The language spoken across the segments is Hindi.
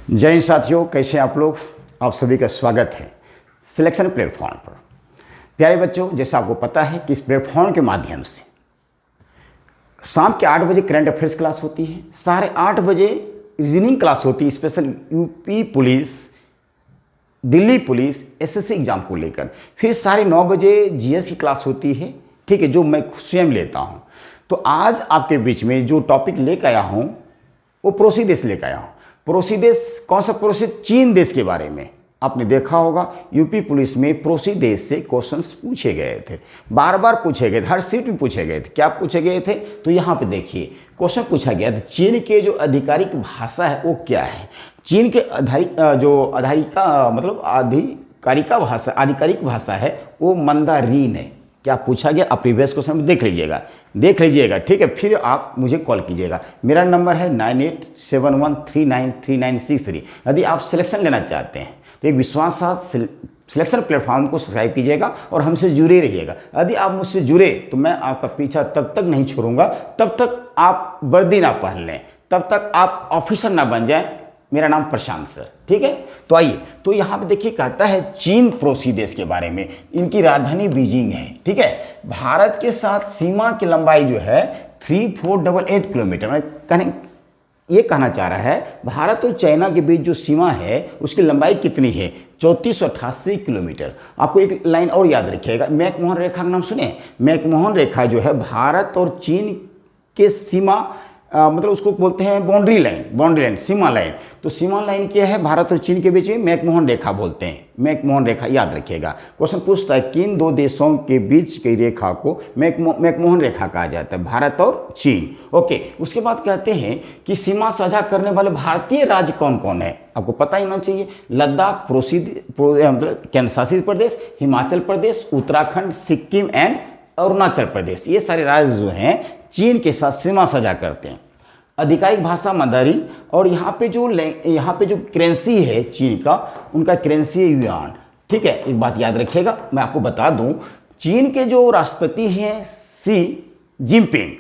जय हिंद साथियों, कैसे हैं आप लोग। आप सभी का स्वागत है सिलेक्शन प्लेटफॉर्म पर। प्यारे बच्चों, जैसा आपको पता है कि इस प्लेटफॉर्म के माध्यम से शाम के 8 बजे करंट अफेयर्स क्लास होती है, 8:30 बजे रीजनिंग क्लास होती है, special UP police, Delhi police, SSC exam को लेकर। फिर 9:30 बजे जीएस की क्लास होती है, ठीक है, जो मैं स्वयं लेता हूँ। तो आज आपके बीच में जो टॉपिक लेकर आया हूँ वो पड़ोसी देश लेकर आया हूँ। पड़ोसी देश कौन सा पड़ोसी? चीन देश के बारे में आपने देखा होगा, यूपी पुलिस में पड़ोसी देश से क्वेश्चंस पूछे गए थे, बार बार पूछे गए थे, हर सीट में पूछे गए थे। क्या पूछे गए थे? तो यहाँ पे देखिए क्वेश्चन पूछा गया था, चीन के जो आधिकारिक भाषा है वो क्या है। चीन के आधिकारिक भाषा है वो मंदारीन है। क्या पूछा गया? आप प्रीवियस क्वेश्चन में देख लीजिएगा, ठीक है। फिर आप मुझे कॉल कीजिएगा। मेरा नंबर है 9871393963। यदि आप सिलेक्शन लेना चाहते हैं तो एक विश्वास साथ सिलेक्शन प्लेटफॉर्म को सब्सक्राइब कीजिएगा और हमसे जुड़े रहिएगा। यदि आप मुझसे जुड़े तो मैं आपका पीछा तब तक नहीं छोड़ूंगा, तब तक आप वर्दी ना पहन लें, तब तक आप ऑफिसर ना बन जाएं। मेरा नाम प्रशांत सर, ठीक है। तो आइए, तो यहाँ पे देखिए कहता है चीन पड़ोसी देश के बारे में, इनकी राजधानी बीजिंग है, ठीक है। भारत के साथ सीमा की लंबाई जो है 3488 किलोमीटर। ये कहना चाह रहा है भारत और चाइना के बीच जो सीमा है उसकी लंबाई कितनी है? 3488 किलोमीटर। आपको एक लाइन और याद रखिएगा, मैकमोहन रेखा का नाम सुने। मैकमोहन रेखा जो है भारत और चीन के सीमा मतलब उसको बोलते हैं बाउंड्री लाइन, सीमा लाइन। तो सीमा लाइन क्या है भारत और चीन के बीच में? मैकमोहन रेखा बोलते हैं। मैकमोहन रेखा याद रखिएगा। क्वेश्चन पूछता है किन दो देशों के बीच की रेखा को मैकमोहन रेखा कहा जाता है? भारत और चीन। ओके, उसके बाद कहते हैं कि सीमा साझा करने वाले भारतीय राज्य कौन कौन है? आपको पता ही होना चाहिए। लद्दाख मतलब केंद्र शासित प्रदेश, हिमाचल प्रदेश, उत्तराखंड, सिक्किम एंड अरुणाचल प्रदेश, ये सारे राज्य जो हैं चीन के साथ सीमा साझा करते हैं। आधिकारिक भाषा मंदारिन। और यहाँ पे जो करेंसी है चीन का, उनका करेंसी है युआन, ठीक है। एक बात याद रखिएगा, मैं आपको बता दूं, चीन के जो राष्ट्रपति हैं शी जिनपिंग,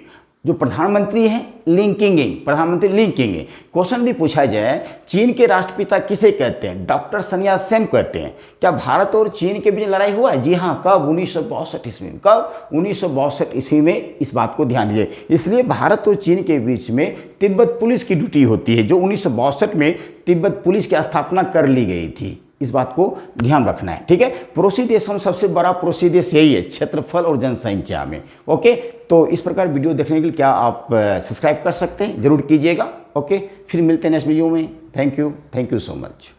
जो प्रधानमंत्री हैं प्रधानमंत्री ली कींग। क्वेश्चन भी पूछा जाए चीन के राष्ट्रपिता किसे कहते हैं? डॉक्टर sun यat-sen कहते हैं। क्या भारत और चीन के बीच लड़ाई हुआ है? जी हाँ, कब? 1962 ईस्वी में। कब? 1962 ईस्वी में। इस बात को ध्यान दीजिए। इसलिए भारत और चीन के बीच में तिब्बत पुलिस की ड्यूटी होती है, जो 1962 में तिब्बत पुलिस की स्थापना कर ली गई थी। इस बात को ध्यान रखना है, ठीक है। पड़ोसी देशों में सबसे बड़ा पड़ोसी देश यही है क्षेत्रफल और जनसंख्या में। ओके, तो इस प्रकार वीडियो देखने के लिए क्या आप सब्सक्राइब कर सकते हैं? जरूर कीजिएगा। ओके, फिर मिलते हैं नेक्स्ट वीडियो में। Thank you so much.